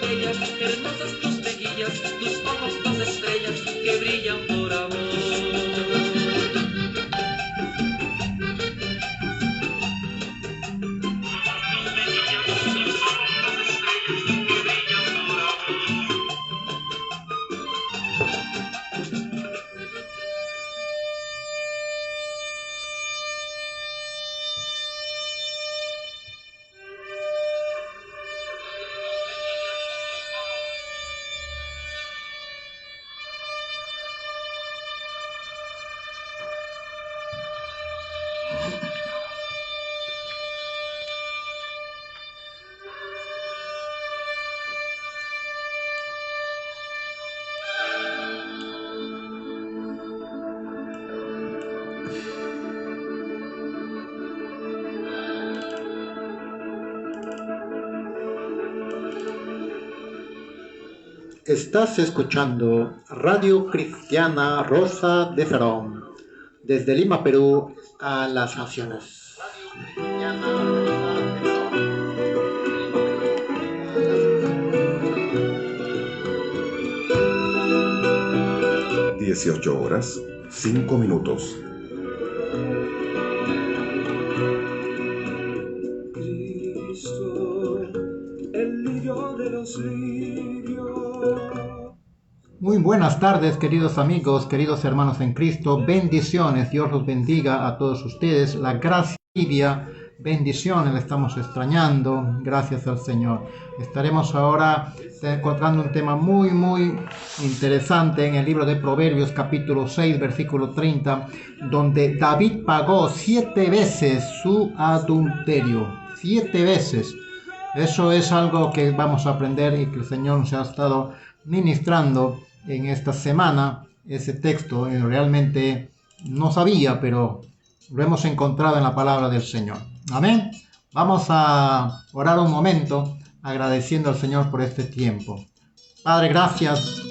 bellas, hermosas tus mejillas, tus ojos dos estrellas que brillan por amor. Estás escuchando Radio Cristiana Rosa de Ferón, desde Lima, Perú, a las naciones. Radio Cristiana Rosa de Ferón. 18:05. Cristo, el lirio de los lirios. Muy buenas tardes, queridos amigos, queridos hermanos en Cristo. Bendiciones, Dios los bendiga a todos ustedes. La gracia tibia, bendiciones, le estamos extrañando. Gracias al Señor. Estaremos ahora encontrando un tema muy interesante en el libro de Proverbios, capítulo 6, versículo 30, donde David pagó 7 veces su adulterio. 7 veces. Eso es algo que vamos a aprender y que el Señor nos ha estado ministrando en esta semana. Ese texto realmente no sabía, pero lo hemos encontrado en la palabra del Señor. Amén. Vamos a orar un momento agradeciendo al Señor por este tiempo. Padre, gracias.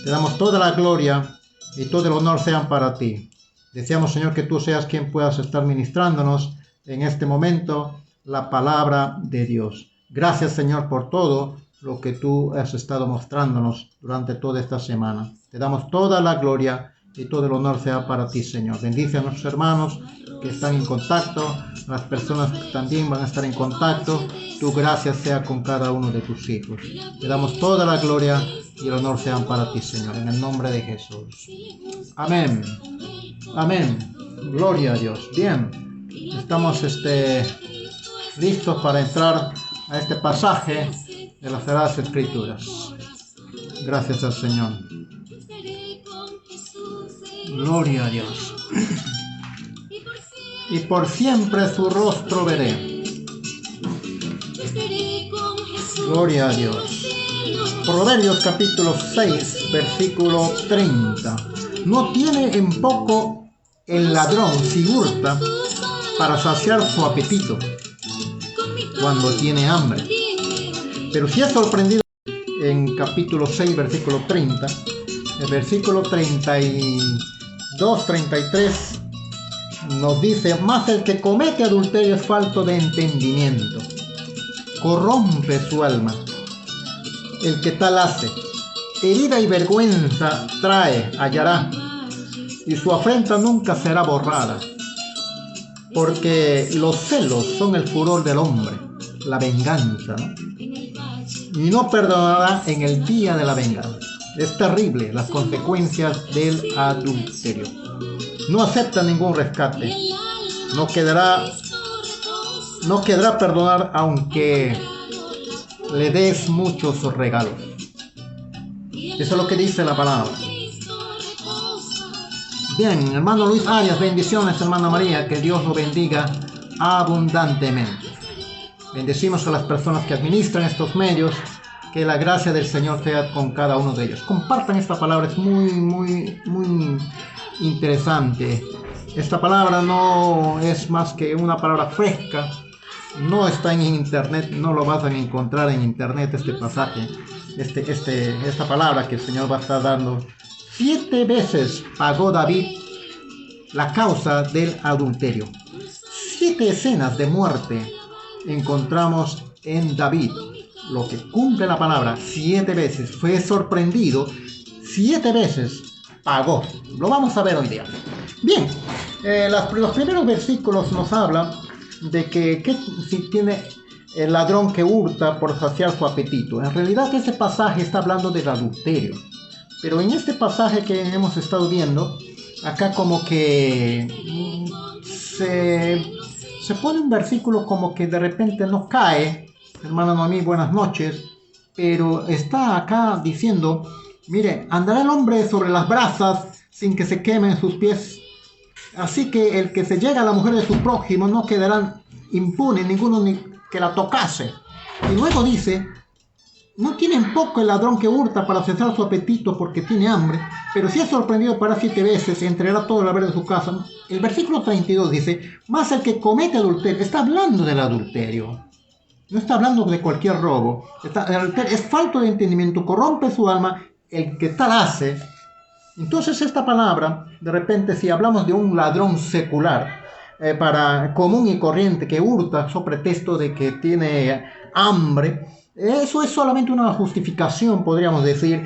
Te damos toda la gloria y todo el honor sean para ti. Deseamos, Señor, que tú seas quien puedas estar ministrándonos en este momento la palabra de Dios. Gracias, Señor, por todo lo que tú has estado mostrándonos durante toda esta semana. Te damos toda la gloria y todo el honor sea para ti, Señor. Bendice a nuestros hermanos que están en contacto, las personas que también van a estar en contacto. Tu gracia sea con cada uno de tus hijos. Te damos toda la gloria y el honor sean para ti, Señor, en el nombre de Jesús. Amén. Amén. Gloria a Dios. Bien, estamos listos para entrar a este pasaje de las Sagradas Escrituras. Gracias al Señor. Gloria a Dios. Y por siempre su rostro veré. Gloria a Dios. Proverbios capítulo 6, versículo 30. No tiene en poco el ladrón si hurta para saciar su apetito cuando tiene hambre. Pero si es sorprendido en capítulo 6, versículo 30, el versículo 32, 33 nos dice: mas el que comete adulterio es falto de entendimiento, corrompe su alma. El que tal hace, herida y vergüenza trae, hallará, y su afrenta nunca será borrada. Porque los celos son el furor del hombre, la venganza, ¿no? Y no perdonará en el día de la venganza. Es terrible las consecuencias del adulterio. No acepta ningún rescate. No quedará perdonar aunque le des muchos regalos. Eso es lo que dice la palabra. Bien, hermano Luis Arias, bendiciones, hermana María, que Dios lo bendiga abundantemente. Bendecimos a las personas que administran estos medios, que la gracia del Señor sea con cada uno de ellos. Compartan esta palabra, es muy interesante. Esta palabra no es más que una palabra fresca, no está en internet, no lo vas a encontrar en internet este pasaje, esta palabra que el Señor va a estar dando. 7 veces pagó David la causa del adulterio. 7 escenas de muerte encontramos en David. lo que cumple la palabra 7 veces, fue sorprendido, 7 veces pagó. Lo vamos a ver hoy día. Bien, los primeros versículos nos hablan de que si tiene el ladrón que hurta por saciar su apetito. En realidad ese pasaje está hablando del adulterio. Pero en este pasaje que hemos estado viendo, acá como que se pone un versículo como que de repente no cae. Hermano Noemí, buenas noches. Pero está acá diciendo, mire, andará el hombre sobre las brasas sin que se quemen sus pies. Así que el que se llega a la mujer de su prójimo no quedará impune, ninguno ni que la tocase. Y luego dice, no tiene en poco el ladrón que hurta para cesar su apetito porque tiene hambre, pero si es sorprendido para 7 veces y entregará todo el haber de su casa. El versículo 32 dice, más el que comete adulterio, está hablando del adulterio. No está hablando de cualquier robo. Es falto de entendimiento, corrompe su alma, el que tal hace. Entonces esta palabra, de repente si hablamos de un ladrón secular, para común y corriente que hurta sobre pretexto de que tiene hambre, eso es solamente una justificación, podríamos decir,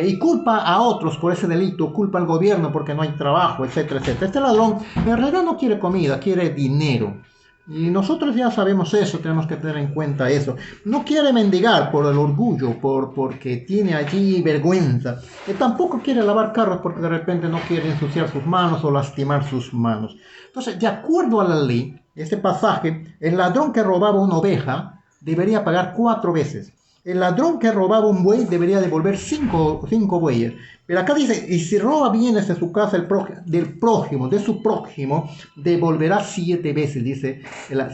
y culpa a otros por ese delito, culpa al gobierno porque no hay trabajo, etcétera, etcétera. Este ladrón en realidad no quiere comida, quiere dinero. Y nosotros ya sabemos eso, tenemos que tener en cuenta eso. No quiere mendigar por el orgullo, porque tiene allí vergüenza. Y tampoco quiere lavar carros porque de repente no quiere ensuciar sus manos o lastimar sus manos. Entonces, de acuerdo a la ley, este pasaje, el ladrón que robaba una oveja debería pagar 4 veces. El ladrón que robaba un buey debería devolver 5 bueyes. Pero acá dice, y si roba bienes de su casa de su prójimo, devolverá 7 veces, dice,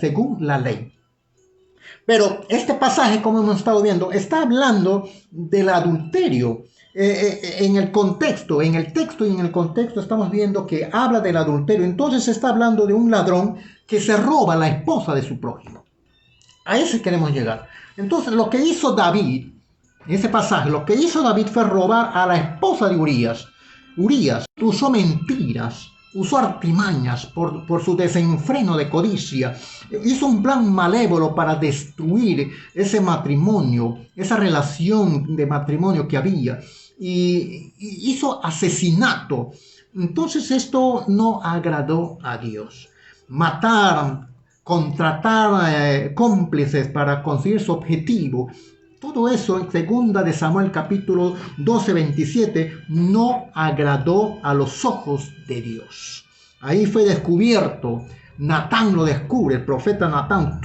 según la ley. Pero este pasaje, como hemos estado viendo, está hablando del adulterio. En el contexto, en el texto y en el contexto estamos viendo que habla del adulterio. Entonces está hablando de un ladrón que se roba la esposa de su prójimo. A ese queremos llegar. Entonces lo que hizo David, en ese pasaje, lo que hizo David fue robar a la esposa de Urías. Urías usó mentiras, usó artimañas por su desenfreno de codicia. Hizo un plan malévolo para destruir ese matrimonio, esa relación de matrimonio que había. Y hizo asesinato. Entonces esto no agradó a Dios. Matar, contratar cómplices para conseguir su objetivo. Todo eso en 2 de Samuel capítulo 12, 27 no agradó a los ojos de Dios. Ahí fue descubierto. Natán lo descubre, el profeta Natán,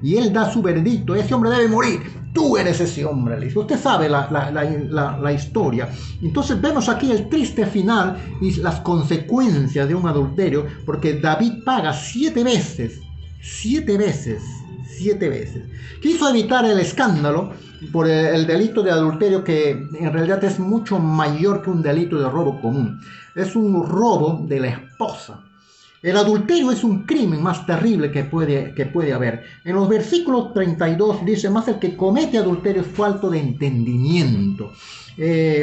y él da su veredicto. Ese hombre debe morir. Tú eres ese hombre, le dice. Usted sabe la historia. Entonces vemos aquí el triste final y las consecuencias de un adulterio, porque David paga 7 veces. 7 veces. 7 veces. Quiso evitar el escándalo por el delito de adulterio, que en realidad es mucho mayor que un delito de robo común. Es un robo de la esposa. El adulterio es un crimen más terrible que puede haber. En los versículos 32 dice, más el que comete adulterio es falto de entendimiento.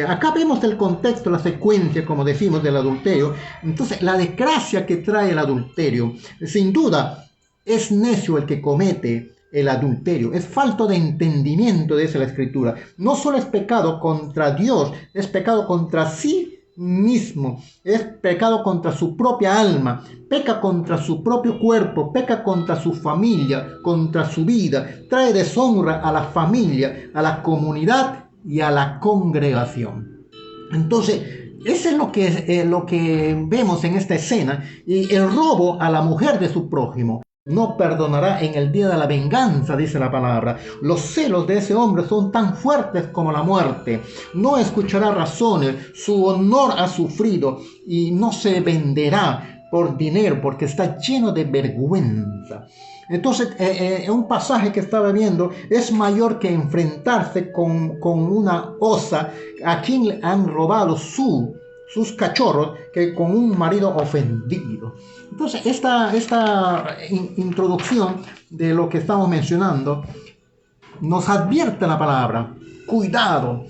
Acá vemos el contexto, la secuencia, como decimos, del adulterio. Entonces, la desgracia que trae el adulterio, sin duda, es necio el que comete el adulterio. Es falto de entendimiento, dice la Escritura. No solo es pecado contra Dios, es pecado contra sí mismo, es pecado contra su propia alma, peca contra su propio cuerpo, peca contra su familia, contra su vida, trae deshonra a la familia, a la comunidad y a la congregación. Entonces, eso es lo que vemos en esta escena. Y el robo a la mujer de su prójimo no perdonará en el día de la venganza, dice la palabra. Los celos de ese hombre son tan fuertes como la muerte. No escuchará razones, su honor ha sufrido y no se venderá por dinero porque está lleno de vergüenza. Entonces, un pasaje que estaba viendo es mayor que enfrentarse con una osa a quien le han robado sus cachorros, que con un marido ofendido. Entonces, esta introducción de lo que estamos mencionando nos advierte la palabra: cuidado,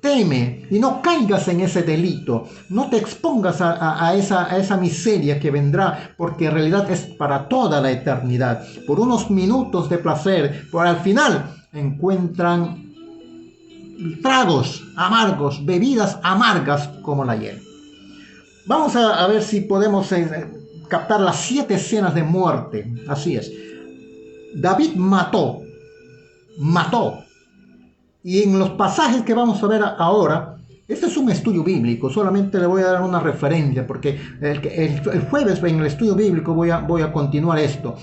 teme y no caigas en ese delito, no te expongas a esa miseria que vendrá, porque en realidad es para toda la eternidad. Por unos minutos de placer, por al final encuentran tragos amargos, bebidas amargas como la hiel. Vamos a ver si podemos captar las 7 escenas de muerte. Así es. David mató. Y en los pasajes que vamos a ver ahora, este es un estudio bíblico, solamente le voy a dar una referencia, porque el jueves en el estudio bíblico voy a continuar esto,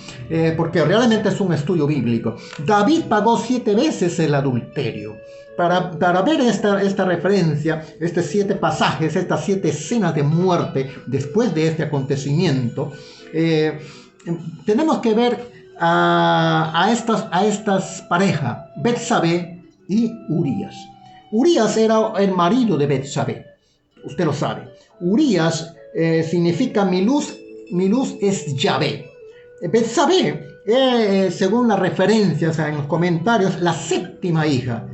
porque realmente es un estudio bíblico. David pagó 7 veces el adulterio. Para ver esta referencia, estos 7 pasajes, estas 7 escenas de muerte después de este acontecimiento, tenemos que ver a estas parejas, Betsabé y Urías. Urías era el marido de Betsabé, usted lo sabe. Urías significa Miluz es Yahvé. Betsabé, según las referencias en los comentarios, la séptima hija,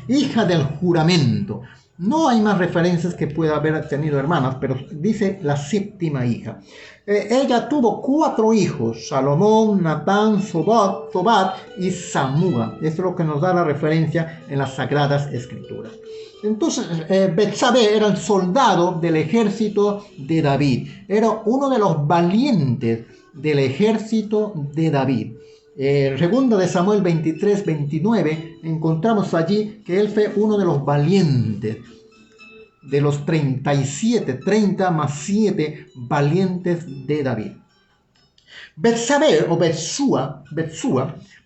hija del juramento. No hay más referencias que pueda haber tenido hermanas, pero dice la séptima hija. Ella tuvo 4 hijos, Salomón, Natán, Sobad y Samúa. Esto es lo que nos da la referencia en las Sagradas Escrituras. Entonces, Betsabé era el soldado del ejército de David. Era uno de los valientes del ejército de David. Segunda de Samuel 23-29, encontramos allí que él fue uno de los valientes, de los 30 más 7 valientes de David. Betsabé o Betsúa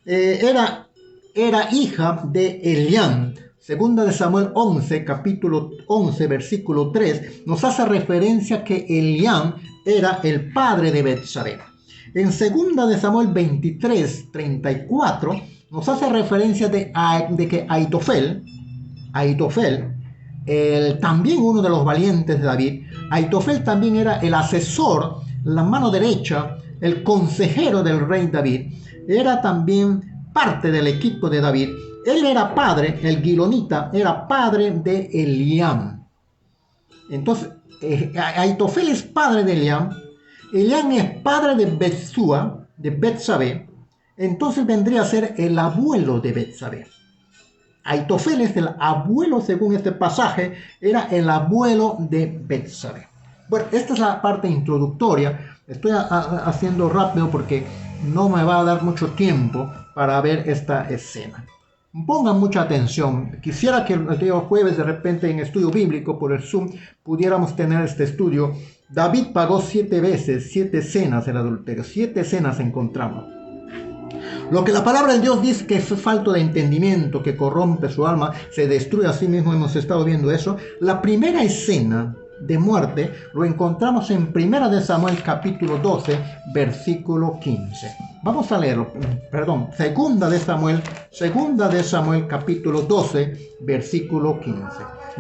era hija de Eliam. Segunda de Samuel 11, capítulo 11, versículo 3, nos hace referencia que Eliam era el padre de Betsabé. En segunda de Samuel 23, 34, nos hace referencia de que Aitofel, también uno de los valientes de David, Aitofel también era el asesor, la mano derecha, el consejero del rey David. Era también parte del equipo de David. Él era padre, el Gilonita, era padre de Eliam. Entonces, Aitofel es padre de Eliam. Eliam es padre de Betsabé. Entonces vendría a ser el abuelo de Betsabé. Aitofel es el abuelo, según este pasaje, era el abuelo de Betsabé. Bueno, esta es la parte introductoria. Estoy haciendo rápido porque no me va a dar mucho tiempo para ver esta escena. Pongan mucha atención. Quisiera que el día jueves, de repente, en estudio bíblico por el Zoom, pudiéramos tener este estudio. David pagó 7 veces, 7 escenas del adulterio. 7 escenas encontramos. Lo que la palabra de Dios dice que es falto de entendimiento, que corrompe su alma, se destruye a sí mismo. Hemos estado viendo eso. La primera escena de muerte lo encontramos en 1 de Samuel capítulo 12, versículo 15. Vamos a leerlo, perdón, segunda de Samuel capítulo 12, versículo 15.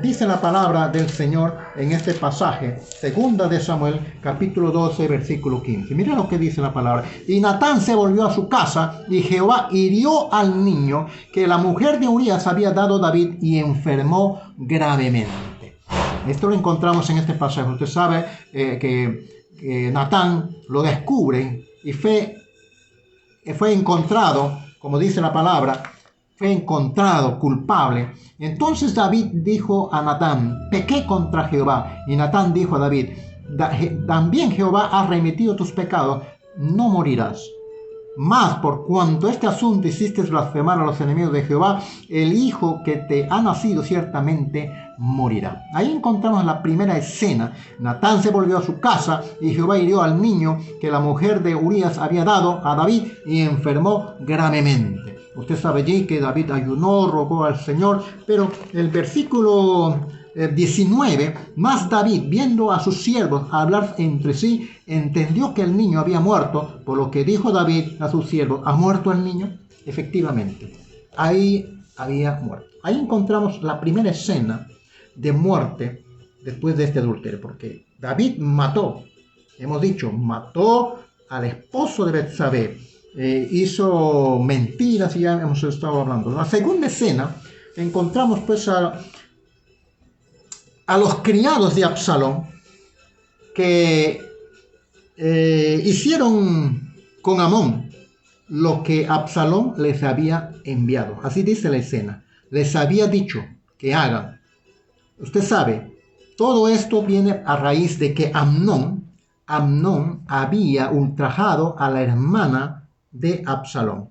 Dice la palabra del Señor en este pasaje, segunda de Samuel capítulo 12, versículo 15. Mira lo que dice la palabra. Y Natán se volvió a su casa y Jehová hirió al niño que la mujer de Urías había dado a David y enfermó gravemente. Esto lo encontramos en este pasaje. Usted sabe que Natán lo descubre y fue encontrado, como dice la palabra, fue encontrado culpable. Entonces David dijo a Natán: pequé contra Jehová. Y Natán dijo a David: también Jehová ha remitido tus pecados, no morirás. Mas por cuanto este asunto hiciste blasfemar a los enemigos de Jehová, el hijo que te ha nacido ciertamente morirá. Ahí encontramos la primera escena. Natán se volvió a su casa y Jehová hirió al niño que la mujer de Urías había dado a David y enfermó gravemente. Usted sabe allí que David ayunó, rogó al Señor, pero el versículo 19, más David, viendo a sus siervos hablar entre sí, entendió que el niño había muerto, por lo que dijo David a sus siervos: ¿ha muerto el niño? Efectivamente, ahí había muerto. Ahí encontramos la primera escena de muerte después de este adulterio, porque David mató, hemos dicho, mató al esposo de Betsabé, hizo mentiras y ya hemos estado hablando. En la segunda escena encontramos pues a los criados de Absalón que hicieron con Amón lo que Absalón les había enviado. Así dice la escena. Les había dicho que hagan. Usted sabe, todo esto viene a raíz de que Amnón había ultrajado a la hermana de Absalón.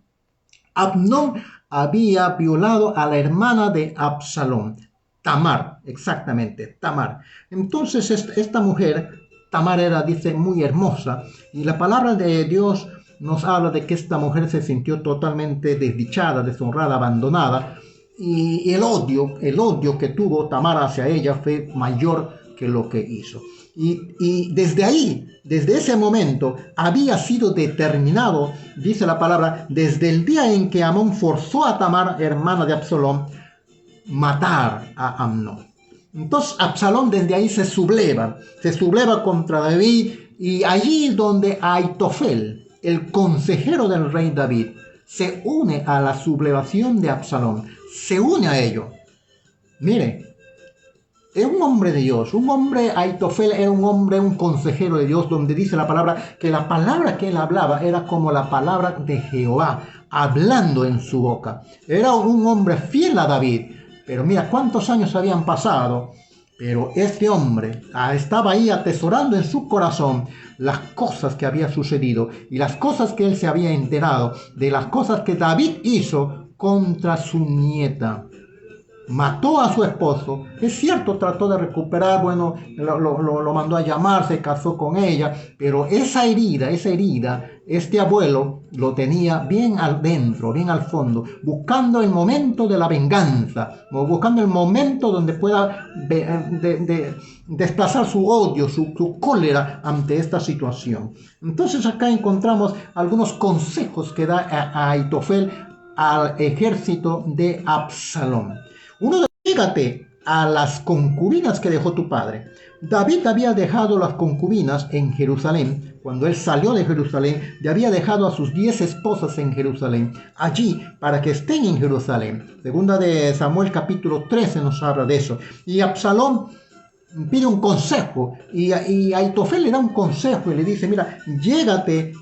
Amnón había violado a la hermana de Absalón, Tamar, exactamente, Tamar. Entonces esta mujer, Tamar era, dice, muy hermosa, y la palabra de Dios nos habla de que esta mujer se sintió totalmente desdichada, deshonrada, abandonada, y el odio que tuvo Tamar hacia ella fue mayor que lo que hizo. Y desde ahí, desde ese momento, había sido determinado, dice la palabra, desde el día en que Amnón forzó a Tamar, hermana de Absalón, matar a Amnón. Entonces Absalón desde ahí se subleva contra David, y allí donde Aitofel, el consejero del rey David, se une a la sublevación de Absalón, se une a ello. Mire, es un hombre de Dios, Aitofel era un hombre, un consejero de Dios, donde dice la palabra que la palabra que él hablaba era como la palabra de Jehová, hablando en su boca. Era un hombre fiel a David, pero mira cuántos años habían pasado, pero este hombre estaba ahí atesorando en su corazón las cosas que había sucedido y las cosas que él se había enterado de las cosas que David hizo contra su nieta. Mató a su esposo, es cierto, trató de recuperar, bueno, lo mandó a llamar, se casó con ella, pero esa herida, este abuelo lo tenía bien adentro, bien al fondo, buscando el momento de la venganza, buscando el momento donde pueda desplazar su odio, su cólera ante esta situación. Entonces acá encontramos algunos consejos que da a Aitofel al ejército de Absalón. Uno, fíjate a las concubinas que dejó tu padre. David había dejado las concubinas en Jerusalén. Cuando él salió de Jerusalén, le había dejado a sus 10 esposas en Jerusalén, allí para que estén en Jerusalén. Segunda de Samuel capítulo 13 nos habla de eso. Y Absalón pide un consejo, y Aitofel le da un consejo y le dice: mira, llégate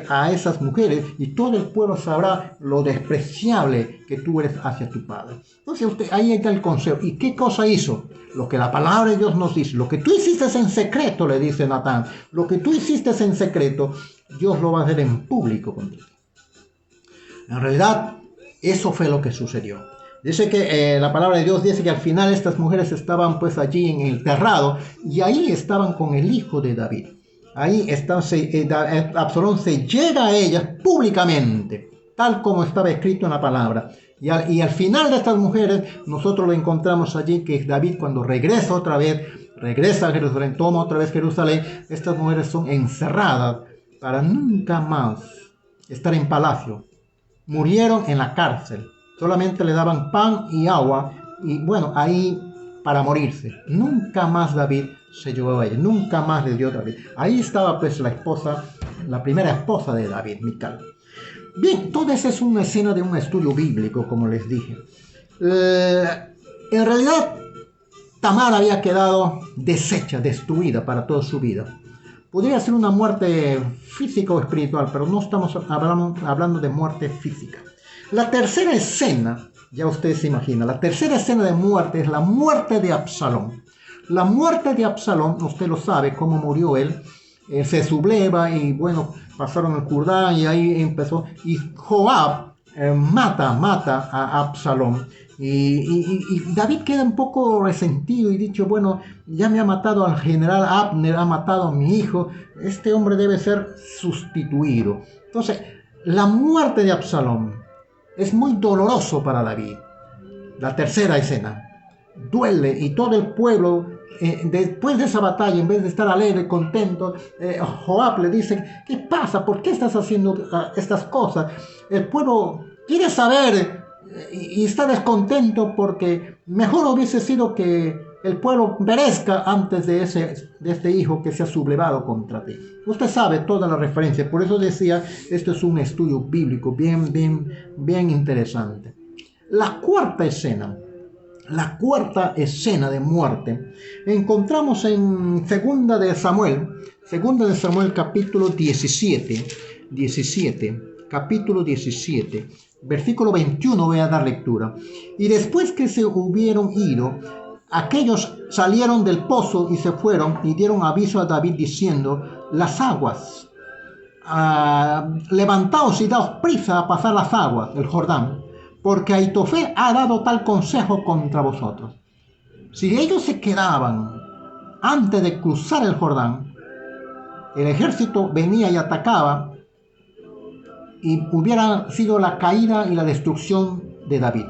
a esas mujeres y todo el pueblo sabrá lo despreciable que tú eres hacia tu padre. Entonces ahí está el consejo. ¿Y qué cosa hizo? Lo que la palabra de Dios nos dice. Lo que tú hiciste en secreto, le dice Natán, lo que tú hiciste en secreto, Dios lo va a hacer en público contigo. En realidad, eso fue lo que sucedió. Dice que la palabra de Dios dice que al final estas mujeres estaban pues allí en el terrado, y ahí estaban con el hijo de David. Ahí Absalón se llega a ellas públicamente, tal como estaba escrito en la palabra. Y al final de estas mujeres nosotros lo encontramos allí, que David, cuando regresa a Jerusalén, toma otra vez Jerusalén, estas mujeres son encerradas para nunca más estar en palacio. Murieron en la cárcel. Solamente le daban pan y agua, y bueno, ahí para morirse. Nunca más David se llevó a ella, nunca más le dio a David. Ahí estaba pues la primera esposa de David, Mical. Bien, toda esa es una escena de un estudio bíblico, como les dije. En realidad, Tamar había quedado deshecha, destruida para toda su vida. Podría ser una muerte física o espiritual, pero no estamos hablando de muerte física. La tercera escena, ya ustedes se imaginan, la tercera escena de muerte es la muerte de Absalón. La muerte de Absalón, usted lo sabe, cómo murió él. Se subleva y bueno, pasaron el Jordán y ahí empezó. Y Joab mata a Absalón. Y David queda un poco resentido y dicho: bueno, ya me ha matado al general Abner, ha matado a mi hijo, este hombre debe ser sustituido. Entonces, la muerte de Absalón es muy doloroso para David. La tercera escena duele, y todo el pueblo, después de esa batalla, en vez de estar alegre, contento, Joab le dice: ¿qué pasa? ¿Por qué estás haciendo estas cosas? El pueblo quiere saber y está descontento, porque mejor hubiese sido que el pueblo perezca antes de este hijo que se ha sublevado contra ti. Usted sabe toda la referencia, por eso decía, esto es un estudio bíblico bien interesante. La cuarta escena de muerte, encontramos en Segunda de Samuel capítulo 17, capítulo 17, versículo 21, voy a dar lectura. Y después que se hubieron ido, aquellos salieron del pozo y se fueron y dieron aviso a David diciendo: las aguas, levantaos y daos prisa a pasar las aguas, el Jordán, porque Aitofel ha dado tal consejo contra vosotros. Si ellos se quedaban antes de cruzar el Jordán, el ejército venía y atacaba y hubiera sido la caída y la destrucción de David.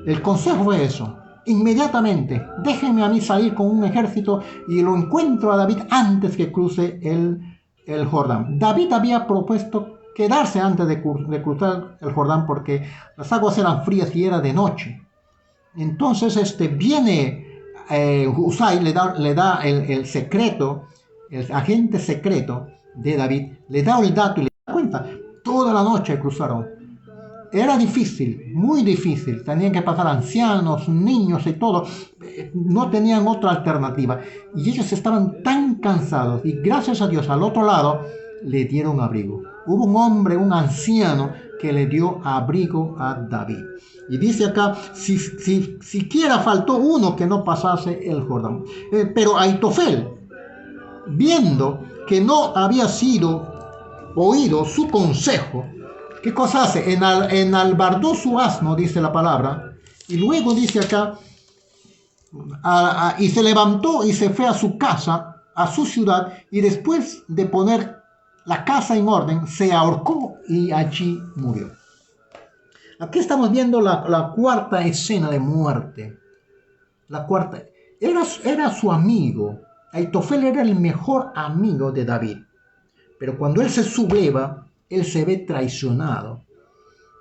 El consejo fue eso: inmediatamente, déjenme a mí salir con un ejército y lo encuentro a David antes que cruce el Jordán. David había propuesto quedarse antes de cruzar el Jordán porque las aguas eran frías y era de noche. Entonces viene Husai, le da el secreto, el agente secreto de David, le da el dato y le da cuenta. Toda la noche cruzaron. Era difícil, muy difícil. Tenían que pasar ancianos, niños y todo. No tenían otra alternativa. Y ellos estaban tan cansados. Y gracias a Dios, al otro lado, le dieron abrigo. Hubo un hombre, un anciano, que le dio abrigo a David. Y dice acá, si siquiera faltó uno que no pasase el Jordán. Pero Aitofel, viendo que no había sido oído su consejo, ¿qué cosa hace? Enalbardó su asno, dice la palabra, y luego dice acá, y se levantó y se fue a su casa, a su ciudad, y después de poner la casa en orden, se ahorcó y allí murió. Aquí estamos viendo la cuarta escena de muerte. La cuarta. Era su amigo. Aitofel era el mejor amigo de David. Pero cuando él se subleva, él se ve traicionado.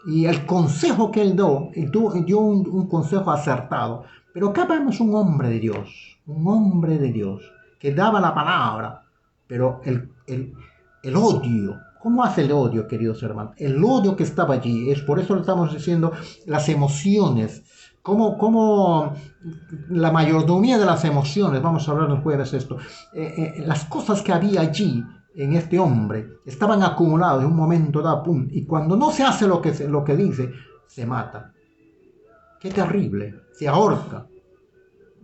Y el consejo que él dio un consejo acertado. Pero acá vemos un hombre de Dios, que daba la palabra. Pero el odio, ¿cómo hace el odio, queridos hermanos? El odio que estaba allí, es por eso le estamos diciendo las emociones. Como la mayordomía de las emociones, vamos a hablar el jueves esto, las cosas que había allí en este hombre estaban acumuladas en un momento dado, pum, y cuando no se hace lo que dice, se mata. Qué terrible, se ahorca.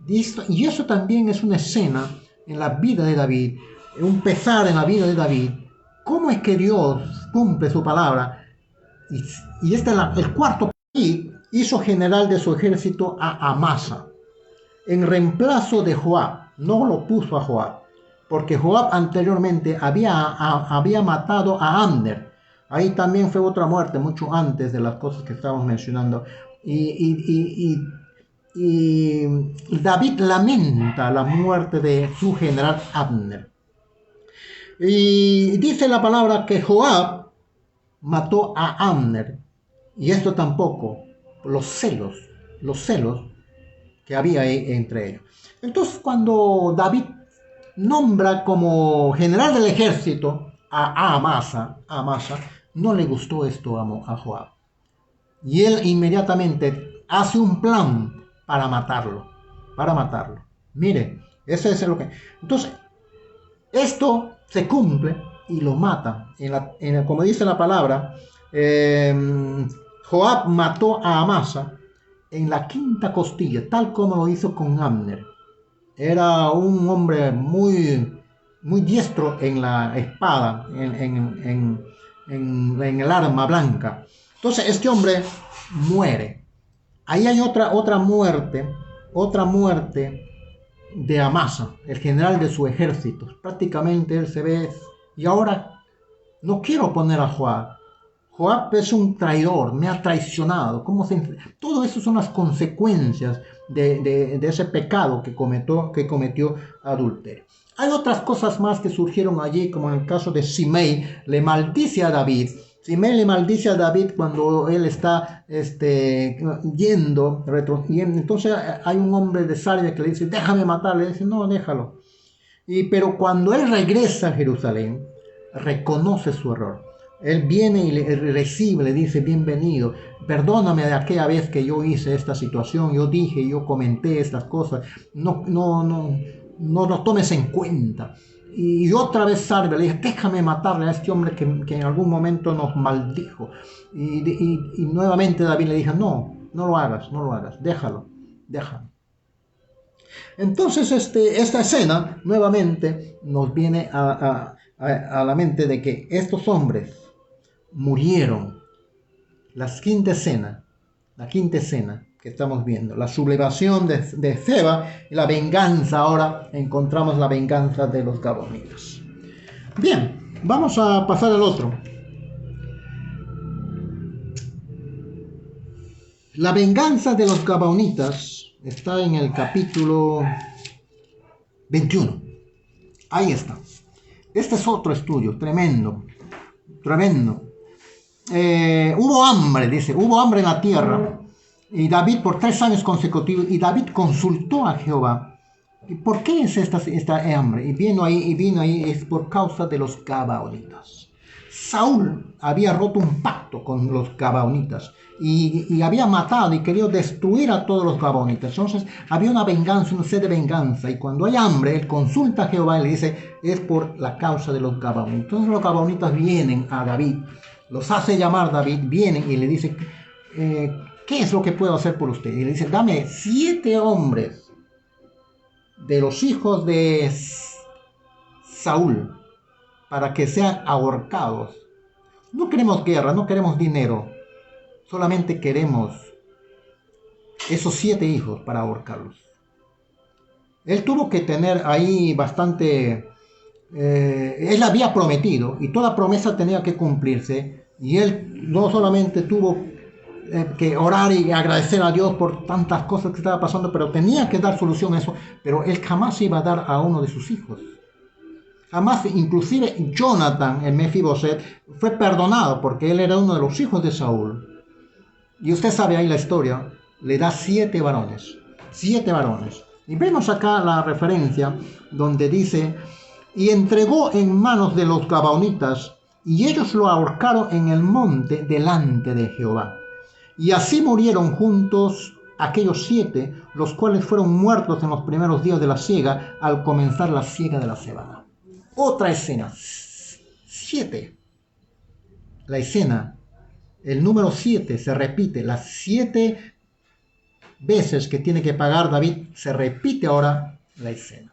Y eso también es una escena en la vida de David, un pesar en la vida de David. ¿Cómo es que Dios cumple su palabra? Y el cuarto país hizo general de su ejército a Amasa, en reemplazo de Joab. No lo puso a Joab, porque Joab anteriormente había matado a Abner. Ahí también fue otra muerte, mucho antes de las cosas que estábamos mencionando. Y David lamenta la muerte de su general Abner. Y dice la palabra que Joab mató a Abner. Y esto tampoco, los celos que había ahí entre ellos. Entonces, cuando David nombra como general del ejército a Amasa, no le gustó esto a Joab. Y él inmediatamente hace un plan para matarlo. Mire, ese es lo que... Entonces, esto se cumple y lo mata. Como dice la palabra, Joab mató a Amasa en la quinta costilla, tal como lo hizo con Abner. Era un hombre muy, muy diestro en la espada, en el arma blanca. Entonces este hombre muere. Ahí hay otra muerte de Amasa, el general de su ejército. Prácticamente él se ve, y ahora no quiero poner a Joab. Joab es un traidor, me ha traicionado. Todo eso son las consecuencias de ese pecado que cometió adulterio. Hay otras cosas más que surgieron allí, como en el caso de Simei, le maldice a David. Simei le maldice a David cuando él está yendo. Entonces hay un hombre de Sarvia que le dice, déjame matarle. Le dice, no, déjalo. Pero cuando él regresa a Jerusalén, reconoce su error. Él viene y le recibe, le dice, bienvenido, perdóname de aquella vez que yo hice esta situación, yo comenté estas cosas, no lo tomes en cuenta. Y otra vez salve, le dije, déjame matarle a este hombre que en algún momento nos maldijo. Y nuevamente David le dijo, no lo hagas, déjalo. Entonces esta escena nuevamente nos viene a la mente de que estos hombres murieron. La quinta escena que estamos viendo, la sublevación de Seba y la venganza. Ahora encontramos la venganza de los Gabonitas. Bien, vamos a pasar al otro. La venganza de los Gabonitas está en el capítulo 21. Ahí está. Este es otro estudio tremendo. Hubo hambre en la tierra. Y David por 3 años consecutivos, y David consultó a Jehová. ¿Y por qué es esta hambre? Y vino ahí, es por causa de los Gabaonitas. Saúl había roto un pacto con los Gabaonitas y había matado y querido destruir a todos los Gabaonitas. Entonces había una venganza, una sed de venganza. Y cuando hay hambre, él consulta a Jehová y le dice, es por la causa de los Gabaonitas. Entonces los Gabaonitas vienen a David, los hace llamar David, vienen y le dice, ¿qué es lo que puedo hacer por usted? Y le dice, dame 7 hombres de los hijos de Saúl para que sean ahorcados. No queremos guerra, no queremos dinero, solamente queremos esos 7 hijos para ahorcarlos. Él tuvo que tener ahí bastante, él había prometido y toda promesa tenía que cumplirse, y él no solamente tuvo que orar y agradecer a Dios por tantas cosas que estaba pasando, pero tenía que dar solución a eso. Pero él jamás iba a dar a uno de sus hijos. Jamás. Inclusive Jonathan, el Mefiboset, fue perdonado porque él era uno de los hijos de Saúl. Y usted sabe ahí la historia, le da 7 varones. 7 varones. Y vemos acá la referencia donde dice, y entregó en manos de los Gabaonitas, y ellos lo ahorcaron en el monte delante de Jehová. Y así murieron juntos aquellos 7, los cuales fueron muertos en los primeros días de la siega, al comenzar la siega de la cebada. Otra escena, 7. La escena, el número 7 se repite, las 7 veces que tiene que pagar David, se repite ahora la escena.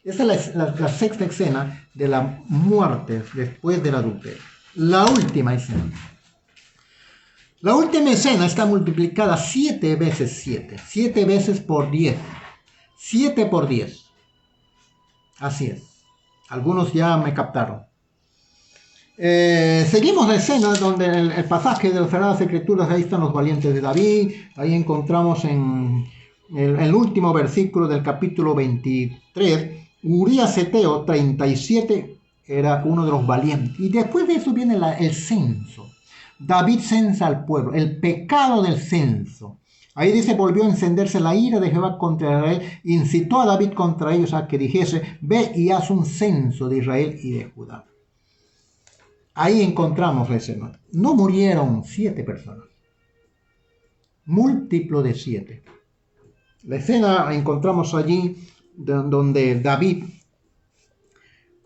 Esta es la sexta escena de la muerte después del adulterio. La última escena. La última escena está multiplicada 7 veces 7. 7 veces por 10. 7 por 10. Así es. Algunos ya me captaron. Seguimos la escena donde el pasaje de las Sagradas Escrituras, ahí están los valientes de David. Ahí encontramos en el último versículo del capítulo 23. Urías Eteo, 37, era uno de los valientes. Y después de eso viene el censo. David censa al pueblo, el pecado del censo. Ahí dice, volvió a encenderse la ira de Jehová contra Israel, incitó a David contra ellos a que dijese, ve y haz un censo de Israel y de Judá. Ahí encontramos la escena. No murieron 7 personas, múltiplo de 7. La escena encontramos allí donde David,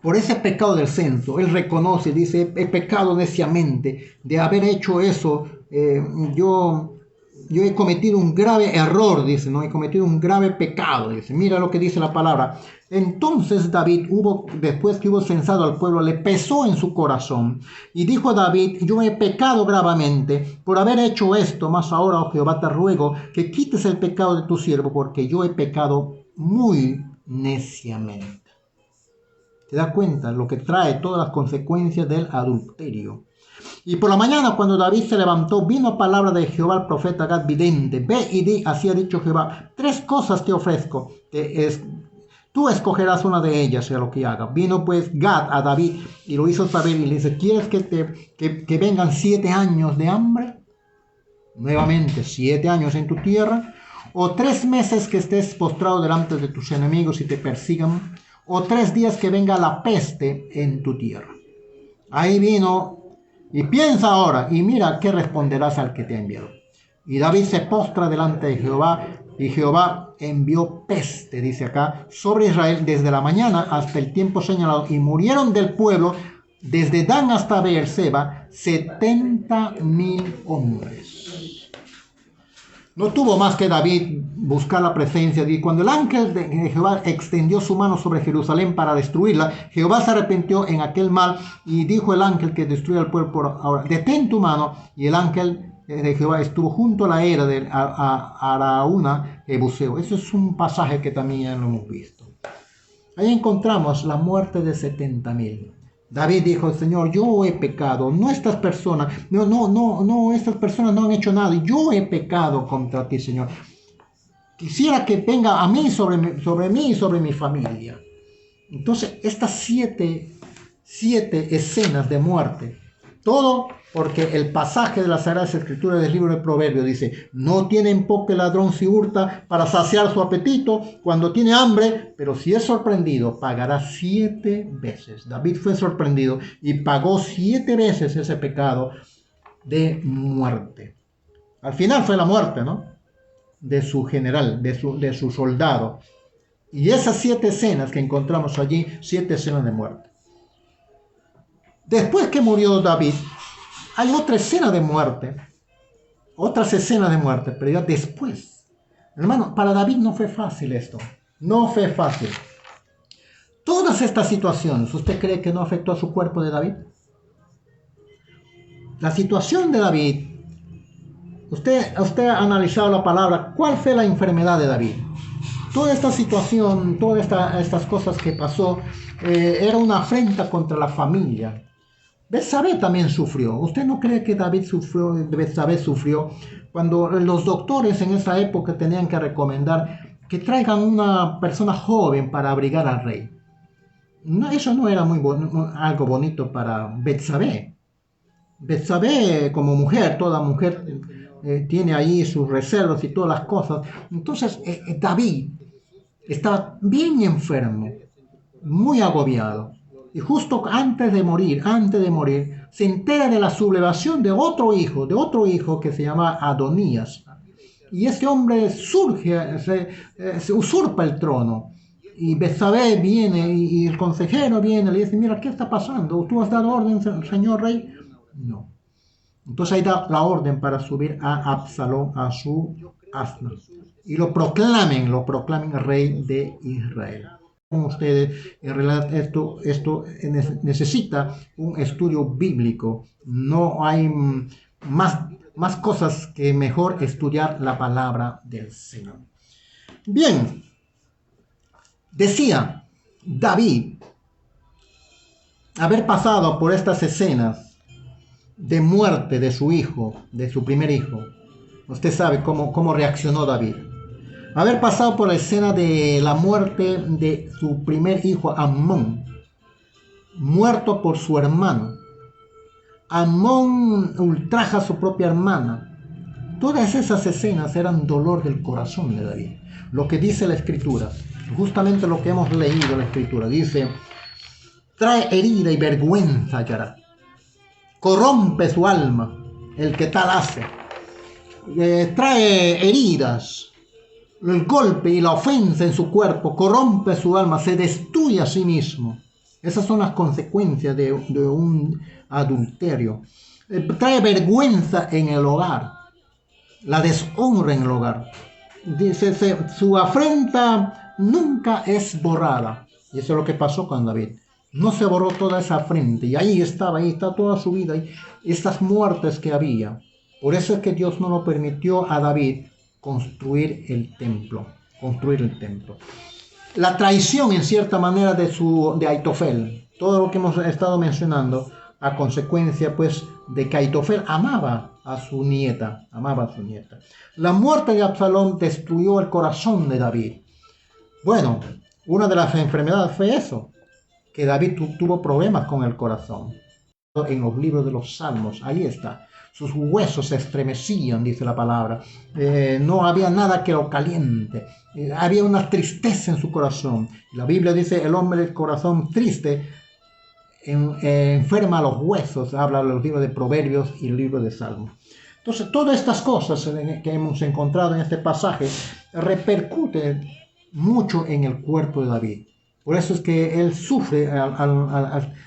por ese pecado del censo, él reconoce, dice, he pecado neciamente, de haber hecho eso, yo he cometido un grave error, dice, no, he cometido un grave pecado, dice, mira lo que dice la palabra. Entonces David, después que hubo censado al pueblo, le pesó en su corazón, y dijo a David, yo he pecado gravemente por haber hecho esto, mas ahora, oh Jehová, te ruego que quites el pecado de tu siervo, porque yo he pecado muy neciamente. ¿Te das cuenta lo que trae todas las consecuencias del adulterio? Y por la mañana, cuando David se levantó, vino palabra de Jehová al profeta Gad vidente. Ve y di, así ha dicho Jehová, 3 cosas te ofrezco. Tú escogerás una de ellas, sea lo que haga. Vino pues Gad a David y lo hizo saber y le dice, ¿quieres que vengan 7 años de hambre? Nuevamente, 7 años en tu tierra. O 3 meses que estés postrado delante de tus enemigos y te persigan. O 3 días que venga la peste en tu tierra. Ahí vino, y piensa ahora, y mira qué responderás al que te ha enviado. Y David se postra delante de Jehová, y Jehová envió peste, dice acá, sobre Israel desde la mañana hasta el tiempo señalado, y murieron del pueblo desde Dan hasta Beerseba 70,000 hombres. No tuvo más que David buscar la presencia de Dios. Cuando el ángel de Jehová extendió su mano sobre Jerusalén para destruirla, Jehová se arrepintió en aquel mal y dijo el ángel que destruía al pueblo por ahora: detén tu mano. Y el ángel de Jehová estuvo junto a la era de Araúna Ebuseo. Eso es un pasaje que también ya lo hemos visto. Ahí encontramos la muerte de 70,000. David dijo: Señor, yo he pecado, no estas personas, estas personas no han hecho nada, yo he pecado contra ti, Señor. Quisiera que venga a mí sobre mí y sobre mi familia. Entonces, estas siete escenas de muerte, todo porque el pasaje de las Sagradas Escrituras del libro de Proverbios dice: no tiene en poco el ladrón si hurta para saciar su apetito cuando tiene hambre, pero si es sorprendido, pagará 7 veces. David fue sorprendido y pagó 7 veces ese pecado de muerte. Al final fue la muerte, ¿no?, de su general, de su soldado. Y esas 7 escenas que encontramos allí, 7 escenas de muerte. Después que murió David, hay otra escena de muerte, otras escenas de muerte, pero ya después. Hermano, para David no fue fácil esto, no fue fácil. Todas estas situaciones, ¿usted cree que no afectó a su cuerpo de David? La situación de David, usted ha analizado la palabra, ¿cuál fue la enfermedad de David? Toda esta situación, todas estas cosas que pasó, era una afrenta contra la familia. Betsabé también sufrió. ¿Usted no cree que Betsabé sufrió cuando los doctores en esa época tenían que recomendar que traigan una persona joven para abrigar al rey? No, eso no era algo bonito para Betsabé. Betsabé, como mujer, toda mujer tiene ahí sus reservas y todas las cosas. Entonces David estaba bien enfermo, muy agobiado. Y justo antes de morir, se entera de la sublevación de otro hijo que se llama Adonías. Y ese hombre se usurpa el trono. Y Betsabé viene, y el consejero viene, le dice: mira, ¿qué está pasando? ¿Tú has dado orden, señor rey? No. Entonces ahí da la orden para subir a Absalón a su asno. Y lo proclamen rey de Israel. Con ustedes, en realidad esto necesita un estudio bíblico. No hay más cosas que mejor estudiar la palabra del Señor. Bien, decía David haber pasado por estas escenas de muerte de su hijo, de su primer hijo. Usted sabe cómo reaccionó David. Haber pasado por la escena de la muerte de su primer hijo, Amnón, muerto por su hermano. Amnón ultraja a su propia hermana. Todas esas escenas eran dolor del corazón de David. Lo que dice la Escritura, justamente lo que hemos leído en la Escritura, dice: trae herida y vergüenza hallará. Corrompe su alma el que tal hace. Trae heridas. El golpe y la ofensa en su cuerpo corrompe su alma, se destruye a sí mismo. Esas son las consecuencias de un adulterio. Trae vergüenza en el hogar, la deshonra en el hogar. Dice, su afrenta nunca es borrada. Y eso es lo que pasó con David. No se borró toda esa afrenta. Y ahí está toda su vida. Y estas muertes que había. Por eso es que Dios no lo permitió a David construir el templo. La traición, en cierta manera, de Aitofel. Todo lo que hemos estado mencionando, a consecuencia, pues, de que Aitofel amaba a su nieta. La muerte de Absalón destruyó el corazón de David. Bueno, una de las enfermedades fue eso, que David tuvo problemas con el corazón. En los libros de los Salmos, ahí está. Sus huesos se estremecían, dice la palabra. No había nada que lo caliente. Había una tristeza en su corazón. La Biblia dice: el hombre del corazón triste enferma los huesos. Habla los libros de Proverbios y el libro de Salmos. Entonces, todas estas cosas que hemos encontrado en este pasaje repercuten mucho en el cuerpo de David. Por eso es que él sufre,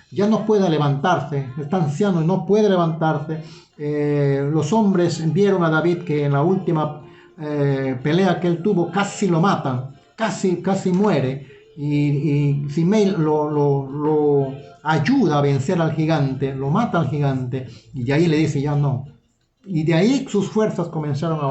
ya no puede levantarse, está anciano y no puede levantarse. Los hombres vieron a David que en la última pelea que él tuvo casi lo matan, casi muere. Y Simei lo ayuda a vencer al gigante, lo mata al gigante, y de ahí le dice ya no. Y de ahí sus fuerzas comenzaron a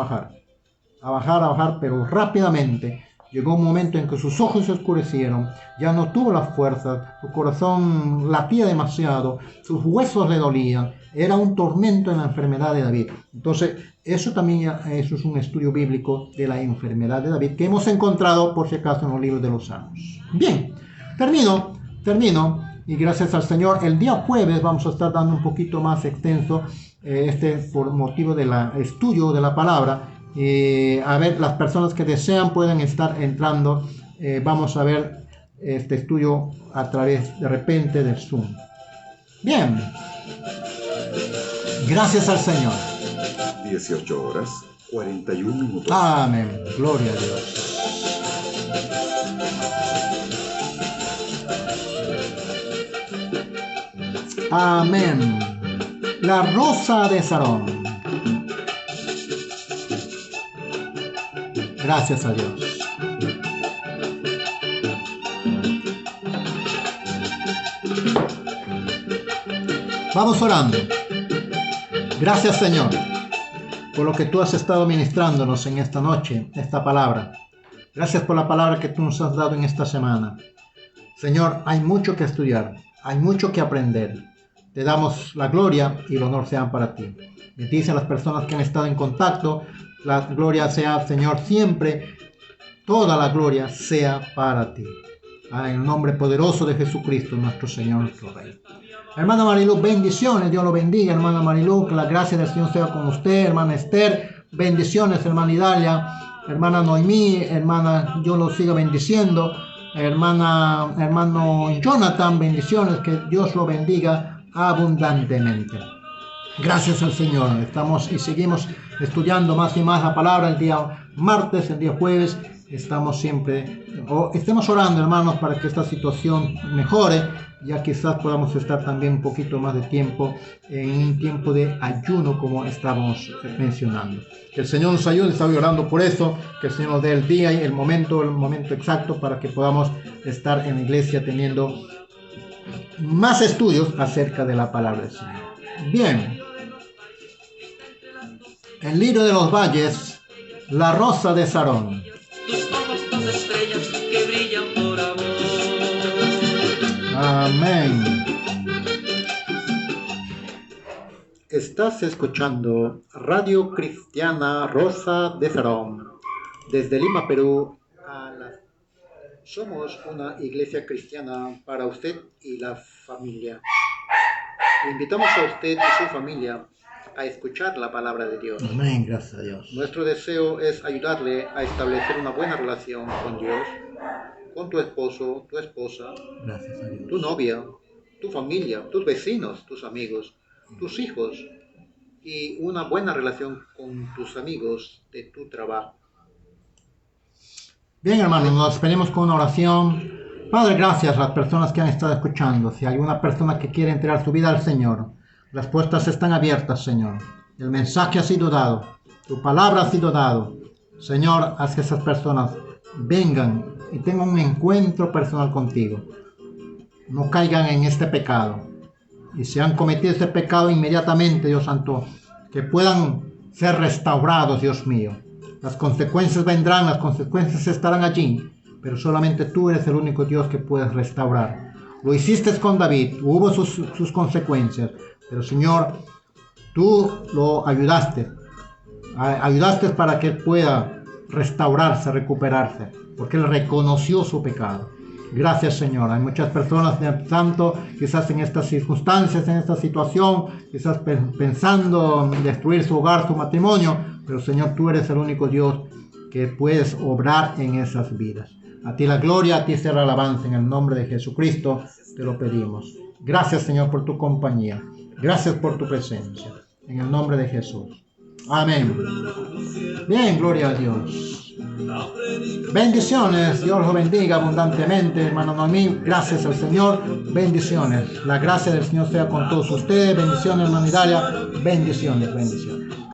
bajar, pero rápidamente. Llegó un momento en que sus ojos se oscurecieron, ya no tuvo las fuerzas, su corazón latía demasiado, sus huesos le dolían, era un tormento en la enfermedad de David. Entonces, eso es un estudio bíblico de la enfermedad de David que hemos encontrado, por si acaso, en los libros de los Salmos. Bien, termino, y gracias al Señor, el día jueves vamos a estar dando un poquito más extenso, por motivo del estudio de la palabra. A ver, las personas que desean pueden estar entrando. Vamos a ver este estudio a través de repente del Zoom. Bien, gracias al Señor. 18 horas, 41 minutos. Amén, gloria a Dios. Amén. La rosa de Sarón. Gracias a Dios. Vamos orando. Gracias, Señor, por lo que tú has estado ministrándonos en esta noche, esta palabra. Gracias por la palabra que tú nos has dado en esta semana. Señor, hay mucho que estudiar, hay mucho que aprender. Te damos la gloria y el honor sean para ti. Bendice a las personas que han estado en contacto. La gloria sea, Señor, siempre, toda la gloria sea para ti. En el nombre poderoso de Jesucristo, nuestro Señor, nuestro Rey. Hermana Marilu, bendiciones, Dios lo bendiga, hermana Marilu, que la gracia del Señor sea con usted, hermana Esther, bendiciones, hermana Idalia, hermana Noemí, hermana, Dios lo siga bendiciendo, hermano Jonathan, bendiciones, que Dios lo bendiga abundantemente. Gracias al Señor, estamos y seguimos estudiando más y más la palabra el día martes, el día jueves, estemos orando, hermanos, para que esta situación mejore, ya quizás podamos estar también un poquito más de tiempo en un tiempo de ayuno como estábamos mencionando. Que el Señor nos ayude, estamos orando por eso, que el Señor nos dé el día y el momento exacto para que podamos estar en la iglesia teniendo más estudios acerca de la palabra del Señor. Bien. El lirio de los valles, la rosa de Sarón. Tus ojos, tus estrellas que brillan por amor. Amén. Estás escuchando Radio Cristiana Rosa de Sarón. Desde Lima, Perú. Somos una iglesia cristiana para usted y la familia. Le invitamos a usted y su familia a escuchar la palabra de Dios. Amén, gracias a Dios. Nuestro deseo es ayudarle a establecer una buena relación con Dios, con tu esposo, tu esposa, gracias a Dios, tu novia, tu familia, tus vecinos, tus amigos, tus hijos y una buena relación con tus amigos de tu trabajo. Bien, hermanos, nos despedimos con una oración. Padre, gracias a las personas que han estado escuchando. Si hay una persona que quiere entregar su vida al Señor, las puertas están abiertas, Señor. El mensaje ha sido dado. Tu palabra ha sido dado. Señor, haz que esas personas vengan y tengan un encuentro personal contigo. No caigan en este pecado. Y si han cometido este pecado inmediatamente, Dios Santo, que puedan ser restaurados, Dios mío. Las consecuencias vendrán, las consecuencias estarán allí. Pero solamente tú eres el único Dios que puedes restaurar. Lo hiciste con David, hubo sus consecuencias. Pero Señor, tú lo ayudaste para que él pueda restaurarse, recuperarse, porque él reconoció su pecado. Gracias, Señor. Hay muchas personas, tanto quizás en estas circunstancias, en esta situación, quizás pensando en destruir su hogar, su matrimonio, pero Señor, tú eres el único Dios que puedes obrar en esas vidas. A ti la gloria, a ti sea la alabanza, en el nombre de Jesucristo te lo pedimos. Gracias, Señor, por tu compañía. Gracias por tu presencia. En el nombre de Jesús. Amén. Bien, gloria a Dios. Bendiciones, Dios los bendiga abundantemente, hermano Noemí. Gracias al Señor, bendiciones. La gracia del Señor sea con todos ustedes. Bendiciones, hermano Idalia. Bendiciones, bendiciones.